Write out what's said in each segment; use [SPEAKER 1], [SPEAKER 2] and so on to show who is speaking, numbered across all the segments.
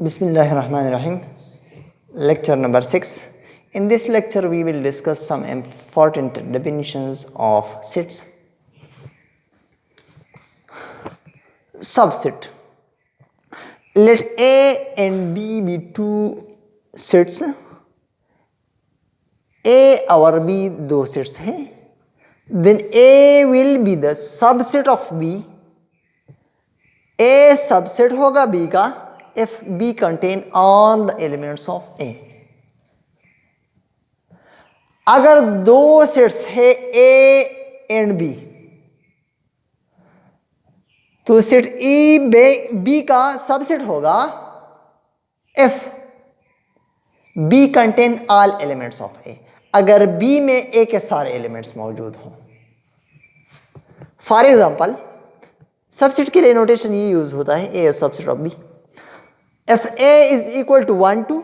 [SPEAKER 1] Bismillahirrahmanirrahim. Lecture number 6. In this lecture, we will discuss some important definitions of sets. Subset. Let A and B be two sets. A और B दो sets हैं. Then A will be the subset of B. A subset होगा B का if B contain all the elements of A. अगर दो sets है A and B तो set E B का सबसेट होगा if B contain all elements of A. अगर B में A के सारे एलिमेंट्स मौजूद हों. फॉर एग्जाम्पल सबसेट के लिए नोटेशन ये यूज होता है A is subset of B. If A is equal to 1 2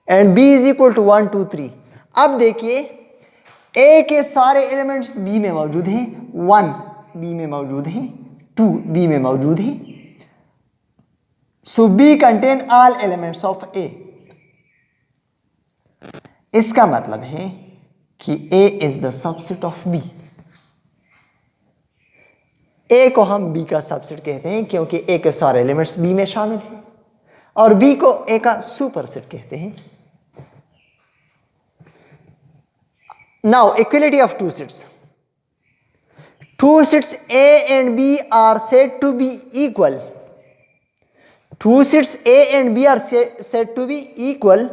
[SPEAKER 1] and B is equal to 1 2 3. अब देखिए A के सारे एलिमेंट्स B में मौजूद हैं. 1 B में मौजूद हैं, 2 B में मौजूद हैं. So B contain all elements of A. इसका मतलब है कि A is the subset of B. A को हम B का सबसेट कहते हैं क्योंकि A के सारे एलिमेंट्स B में शामिल हैं और B को A का सुपरसेट कहते हैं. Now equality of two sets. Two sets A and B are said to be equal. Two sets A and B are said to be equal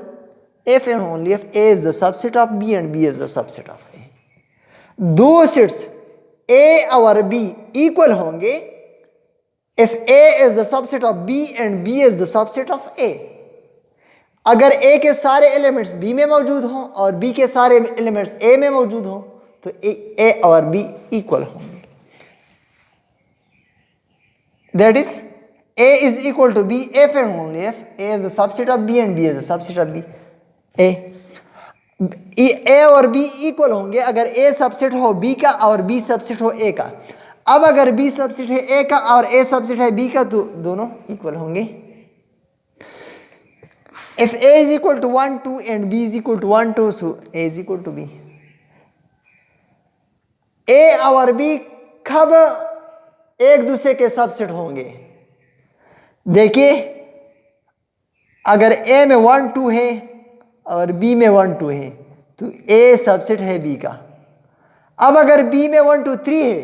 [SPEAKER 1] if and only if A is the subset of B and B is the subset of A. दो sets A और B equal होंगे if A is the subset of B and B is the subset of A. अगर A के सारे elements B में मौजूद हों और B के सारे एलिमेंट्स A में मौजूद हों तो A और B इक्वल होंगे. That is A is equal to B if and only if A is the subset of B and B is the subset of B. A और B equal होंगे अगर A subset हो B का और B subset हो A का. अब अगर B सबसेट है A का और A सबसेट है B का तो दोनों इक्वल होंगे. If A is equal to 1 2 and B is equal to 1 2 so A is equal to B. A और B कब एक दूसरे के सबसेट होंगे? देखिए अगर A में 1 2 है और B में 1 2 है तो A सबसेट है B का. अब अगर B में 1 2 3 है,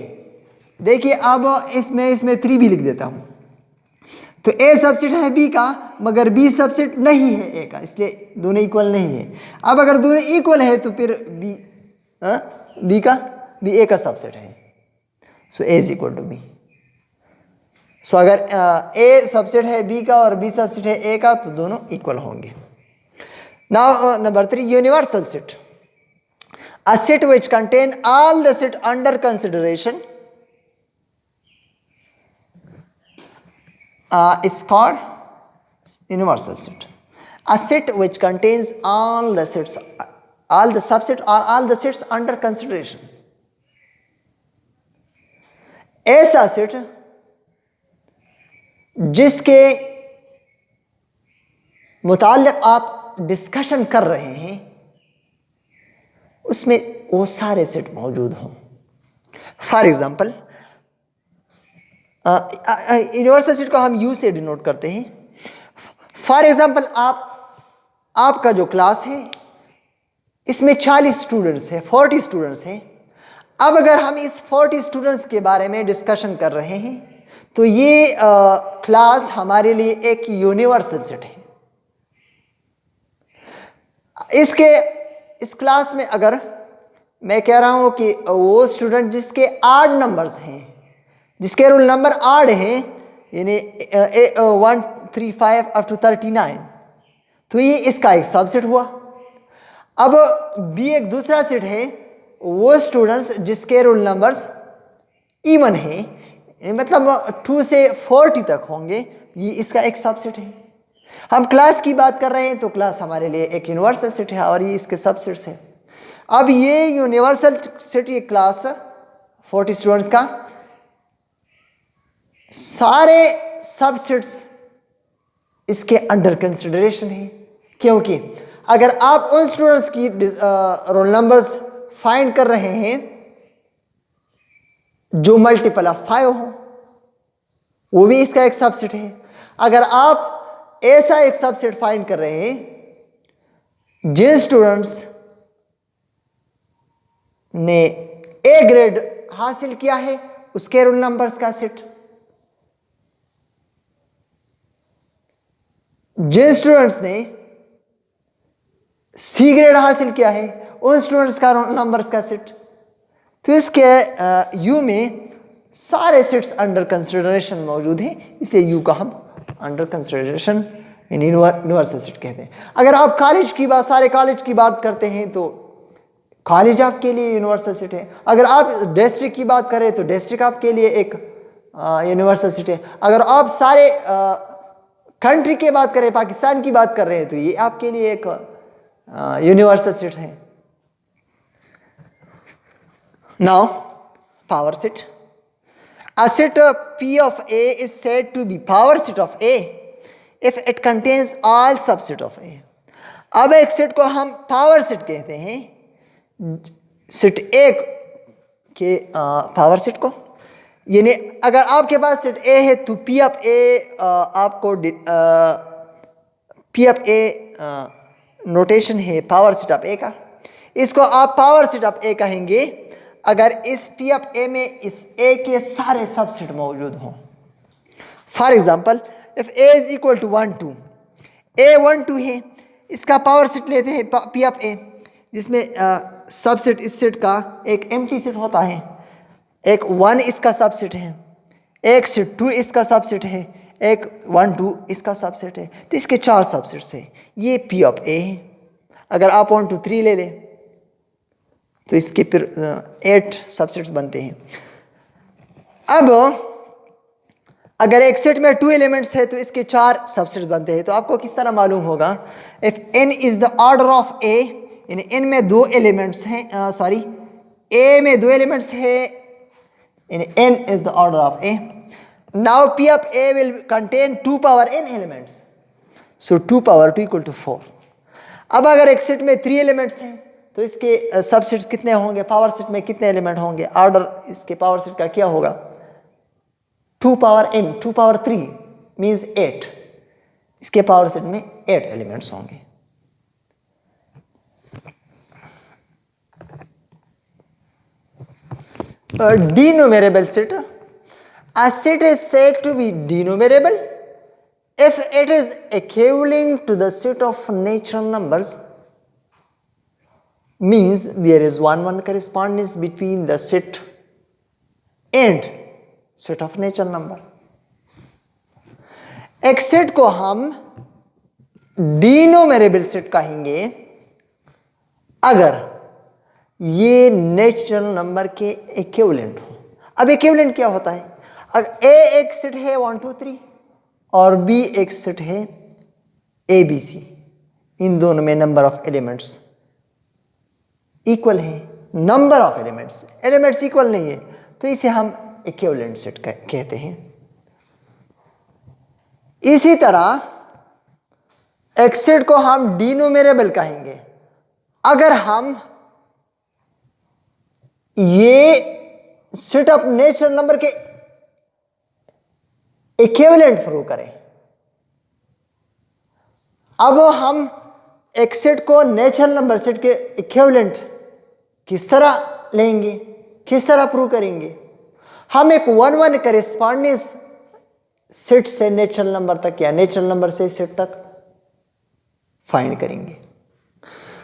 [SPEAKER 1] देखिए अब इसमें 3 भी लिख देता हूं तो A सबसेट है B का मगर B सबसेट नहीं है A का, इसलिए दोनों इक्वल नहीं है. अब अगर दोनों इक्वल है तो फिर B A का सबसेट है. So A is equal to B. So अगर A सबसेट है B का और B सबसेट है A का तो दोनों इक्वल होंगे. Now number 3, universal set. A set which contain all the set under consideration is called universal set. A set which contains all the sets, all the subset or all the sets under consideration. ऐसा set जिसके मुताल्लिक आप discussion कर रहे हैं उसमें वो सारे set मौजूद हों. फॉर एग्जाम्पल यूनिवर्सल सेट को हम यू से डिनोट करते हैं. फॉर एग्जाम्पल आपका जो क्लास है इसमें 40 स्टूडेंट्स हैं, 40 स्टूडेंट्स हैं. अब अगर हम इस 40 स्टूडेंट्स के बारे में डिस्कशन कर रहे हैं तो ये क्लास हमारे लिए एक यूनिवर्सल सेट है. इस क्लास में अगर मैं कह रहा हूं कि वो स्टूडेंट जिसके 8 नंबर्स हैं, जिसके रोल नंबर 8 हैं यानी 1 3 5 अप टू 39 तो ये इसका एक सबसेट हुआ. अब B एक दूसरा सेट है, वो स्टूडेंट्स जिसके रोल नंबर्स इवन है मतलब 2 से 40 तक होंगे, ये इसका एक सबसेट है. हम क्लास की बात कर रहे हैं तो क्लास हमारे लिए एक यूनिवर्सल सेट है और ये इसके सबसेट्स हैं. अब ये यूनिवर्सल सेट ये क्लास 40 स्टूडेंट्स का सारे सबसेट्स इसके अंडर कंसिडरेशन है, क्योंकि अगर आप उन स्टूडेंट्स की रोल नंबर्स फाइंड कर रहे हैं जो मल्टीपल ऑफ 5 हो, वो भी इसका एक सबसेट है। अगर आप ऐसा एक सबसेट फाइंड कर रहे हैं जिन स्टूडेंट्स ने ए ग्रेड हासिल किया है उसके रोल नंबर्स का सेट, जिन स्टूडेंट्स ने सी ग्रेड हासिल किया है उन स्टूडेंट्स का रोल नंबर्स का सेट, तो इसके यू में सारे सेट्स अंडर कंसिडरेशन मौजूद हैं, इसे यू का हम अंडर कंसिडरेशन यूनिवर्सल सेट कहते हैं। अगर आप कॉलेज की बात, सारे कॉलेज की बात करते हैं तो कॉलेज आपके लिए यूनिवर्सल सेट है। अगर आप डिस्ट्रिक्ट की बात करें तो डिस्ट्रिक्ट आपके लिए एक यूनिवर्सल सेट है। अगर आप सारे कंट्री की बात करें, पाकिस्तान की बात कर रहे हैं तो ये आपके लिए एक यूनिवर्सल सेट है। Now power set, a set P of A is said to be power set of A if it contains all subset of A। अब एक सेट को हम पावर सेट कहते हैं, सेट A के पावर सेट को, यानी अगर आपके पास सेट A है तो P of A आपको P of A नोटेशन है पावर सेट ऑफ A का, इसको आप पावर सेट ऑफ A कहेंगे अगर इस P ऑफ A में इस A के सारे सबसेट मौजूद हों। For example if A is equal to 1 2, A 1 2 है, इसका पावर सेट लेते हैं P ऑफ A, जिसमें सबसेट इस सेट का एक एम्प्टी सेट होता है, एक 1 इसका सबसेट है, एक सेट 2 इसका सबसेट है, एक 1 2 इसका सबसेट है, तो इसके 4 सबसेट्स हैं, ये P ऑफ A है। अगर आप 1 2 3 ले लें तो इसके फिर 8 सबसेट्स बनते हैं। अब अगर एक सेट में 2 एलिमेंट्स है तो इसके 4 सबसेट्स बनते हैं। तो आपको किस तरह मालूम होगा, if n is the order of A, यानी n में 2 एलिमेंट्स हैं, सॉरी A में 2 एलिमेंट्स है, यानी n is the order of A। Now P of A will contain 2 power n elements, so 2 power 2 equal to 4। अब अगर एक set में 3 एलिमेंट्स हैं तो इसके सबसेट्स कितने होंगे, पावर सेट में कितने एलिमेंट होंगे, ऑर्डर इसके पावर सेट का क्या होगा, 2 पावर n, 2 पावर 3 मीन्स 8, इसके पावर सेट में 8 एलिमेंट्स होंगे। Denumerable set, a set is said to be denumerable if it is equivalent to the set of natural numbers, means there is 1 correspondence between the set and set of natural number। एक set को हम डिनोमेरेबल set कहेंगे अगर ये natural number के equivalent हो। अब equivalent क्या होता है, अगर A एक सेट है 1 2 3 और B एक सेट है ABC, इन दोनों में नंबर ऑफ एलिमेंट्स इक्वल है, नंबर ऑफ एलिमेंट्स इक्वल नहीं है, तो इसे हम इक्विवेलेंट सेट कहते हैं। इसी तरह एक सेट को हम डिनोमेरेबल कहेंगे अगर हम ये सेट ऑफ नेचुरल नंबर के इक्विवेलेंट प्रूव करें। अब हम एक सेट को नेचुरल नंबर सेट के इक्विवेलेंट किस तरह लेंगे, किस तरह प्रूव करेंगे, हम एक 1 1 करेस्पॉन्डेंस सेट से नेचुरल नंबर तक या नेचुरल नंबर से सेट तक फाइंड करेंगे।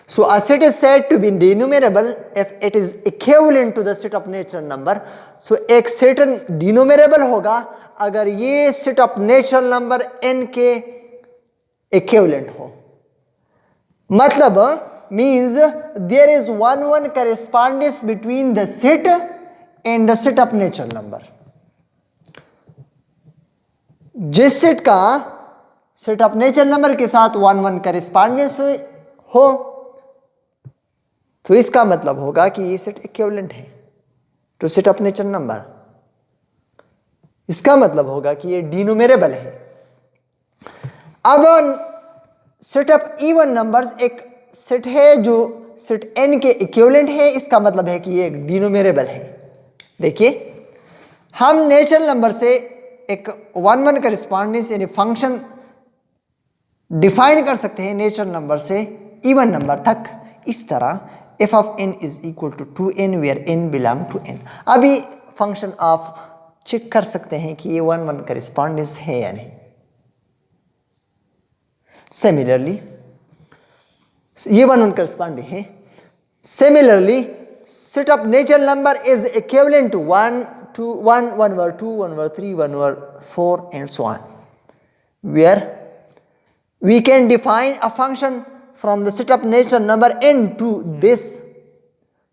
[SPEAKER 1] So a set is said to be denumerable if it is equivalent to the set of natural number. So एक सेट डिनोमेरेबल होगा अगर ये set of natural number n के इक्विवेलेंट हो, मतलब means there is 1 1 correspondence between the set and the set of natural number। जिस set का set of natural number के साथ 1 1 करेस्पॉन्डेंस हो तो इसका मतलब होगा कि ये सेट इक्विवेलेंट है to set of natural number, इसका मतलब होगा कि ये डिनोमेरेबल है। अब सेट ऑफ इवन नंबर्स एक सेट है जो सेट n के इक्विवेलेंट है, इसका मतलब है कि ये एक डिनोमिनेबल है। देखिए, हम नेचुरल नंबर से एक 1 करेस्पॉन्डेंस यानी फंक्शन डिफाइन कर सकते हैं नेचुरल नंबर से इवन नंबर तक इस तरह, f of n is equal to 2n where n belong to n। अभी फंक्शन आप चेक कर सकते हैं कि ये 1 करेस्पॉन्डेंस है या नहीं। सिमिलरली ये 1 करेस्पॉन्डिंग है। Similarly set of natural number is equivalent to 1 2 1 1 over 2 1 over 3 1 over 4 and so on, where we can define a function from the set of natural number n to this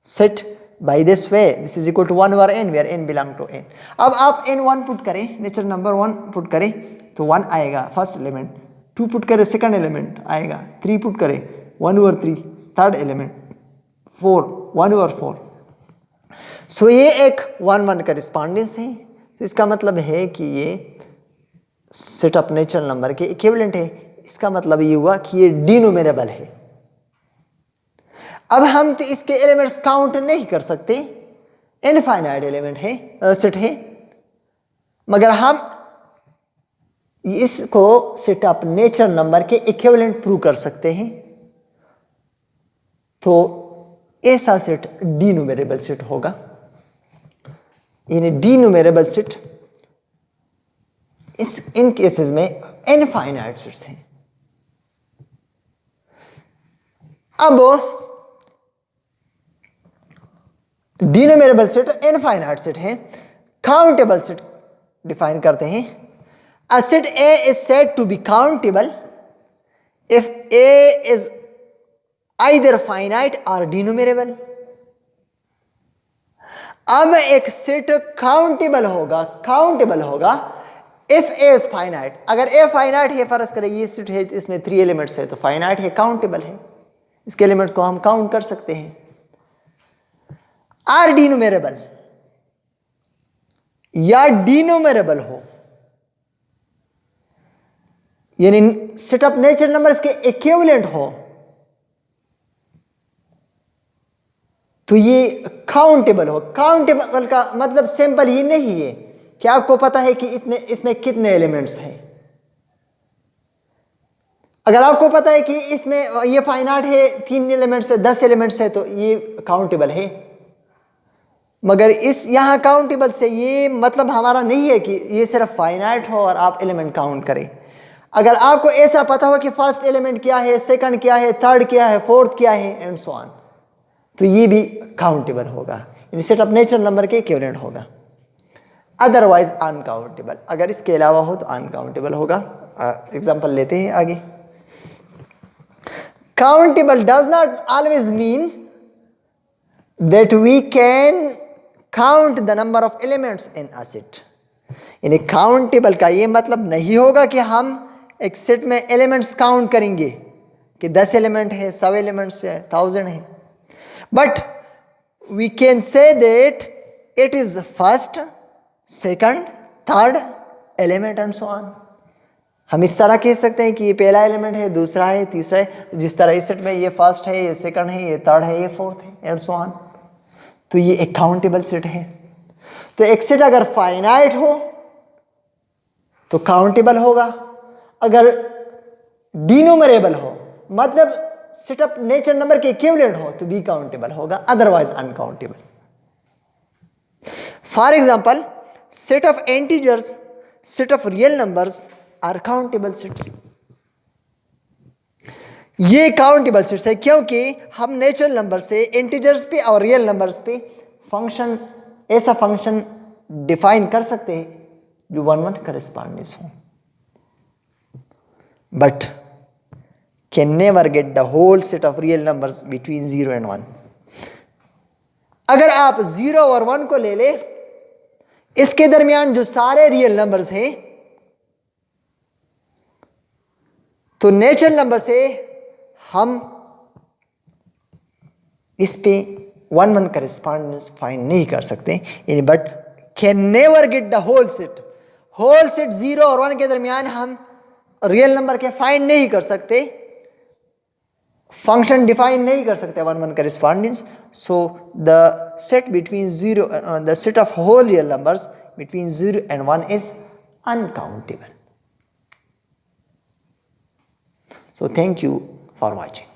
[SPEAKER 1] set by this way, this is equal to 1 over n where n belong to n। अब आप n1 put करें, natural number 1 put करें तो 1 आएगा first element, 2 put करें second element आएगा, 3 put करें 1 over 3 third element, 4 1 over 4। सो ये एक 1 करेस्पॉन्डेंस है। तो इसका मतलब है कि ये सेट ऑफ नेचुरल नंबर के इक्विवेलेंट है। इसका मतलब ये हुआ कि ये डिनोमिनेबल है। अब हम तो इसके एलिमेंट्स काउंट नहीं कर सकते, इनफाइनाइट एलिमेंट है, सेट है, मगर हम इसको सेट ऑफ नेचुरल नंबर के इक्विवेलेंट प्रूव कर सकते हैं। तो ऐसा सेट डिनोमिनेबल सेट होगा, यानी डिनोमिनेबल सेट इन केसेस में इनफाइनाइट सेट्स हैं। अब डिनोमिनेबल सेट इनफाइनाइट सेट है। काउंटेबल सेट डिफाइन करते हैं। A set A is said to be countable if A is either finite और डिनोमिनेबल। अब एक सेट काउंटेबल होगा इफ ए इज फाइनाइट। अगर ए फाइनाइट है, फर्ज करें ये सेट है, इसमें 3 एलिमेंट्स है, तो फाइनाइट है, काउंटेबल है, इसके एलिमेंट को हम काउंट कर सकते हैं। आर डिनोमिनेबल या डिनोमिनेबल हो, यानी सेट ऑफ नेचुरल नंबर्स के इक्विवेलेंट हो, तो ये काउंटेबल हो। काउंटेबल का मतलब सिंपल ये नहीं है कि आपको पता है कि इसमें कितने एलिमेंट्स हैं। अगर आपको पता है कि इसमें ये फाइनाइट है, 3 एलिमेंट्स है, 10 एलिमेंट्स है, तो ये काउंटेबल है। मगर इस यहां काउंटेबल से ये मतलब हमारा नहीं है कि ये सिर्फ फाइनाइट हो और आप एलिमेंट काउंट करें। अगर आपको ऐसा पता हो कि फर्स्ट एलिमेंट क्या है, सेकंड क्या है, थर्ड क्या है, फोर्थ क्या है एंड सो ऑन, तो ये भी काउंटेबल होगा, यानी सेट ऑफ नेचुरल नंबर के इक्विवेलेंट होगा। अदरवाइज अनकाउंटेबल, अगर इसके अलावा हो तो अनकाउंटेबल होगा। एग्जांपल लेते हैं आगे। Countable does not always mean that we can count the number of elements in a set. यानी काउंटेबल का ये मतलब नहीं होगा कि हम एक सेट में एलिमेंट्स काउंट करेंगे कि 10 एलिमेंट है, 100 एलिमेंट्स है, 1000 है, but we can say that it is first, second, third element and so on. हम इस तरह कह सकते हैं कि ये पहला एलिमेंट है, दूसरा है, तीसरा है, जिस तरह इस सेट में ये फर्स्ट है, ये सेकंड है, ये थर्ड है, ये फोर्थ है एंड सो ऑन। तो ये एक काउंटेबल सेट है। तो एक सेट अगर फाइनाइट हो तो काउंटेबल होगा, अगर डिनोमिनेबल हो मतलब सेट ऑफ नेचुरल नंबर के इक्विवेलेंट हो तो भी काउंटेबल होगा, otherwise uncountable. For example, set of integers, set of real numbers are countable sets. ये काउंटेबल सेट्स है क्योंकि हम नेचुरल नंबर से इंटीजर्स पे और रियल नंबर्स पे फंक्शन, ऐसा फंक्शन डिफाइन कर सकते हैं जो 1 करेस्पॉन्डेंस हो, but can never get the whole set of real numbers between 0 and 1। अगर आप 0 और 1 को ले ले, इसके दरमियान जो सारे रियल नंबर्स हैं, तो नेचुरल नंबर से हम इस पे 1 करेस्पॉन्डेंस फाइंड नहीं कर सकते, यानी but can never get the whole set. Whole set 0 और 1 के दरमियान हम रियल नंबर के फाइंड नहीं कर सकते, फंक्शन डिफाइन नहीं कर सकते one one correspondence. So the set between zero, the set of whole real numbers between 0 and 1 is uncountable. So thank you for watching.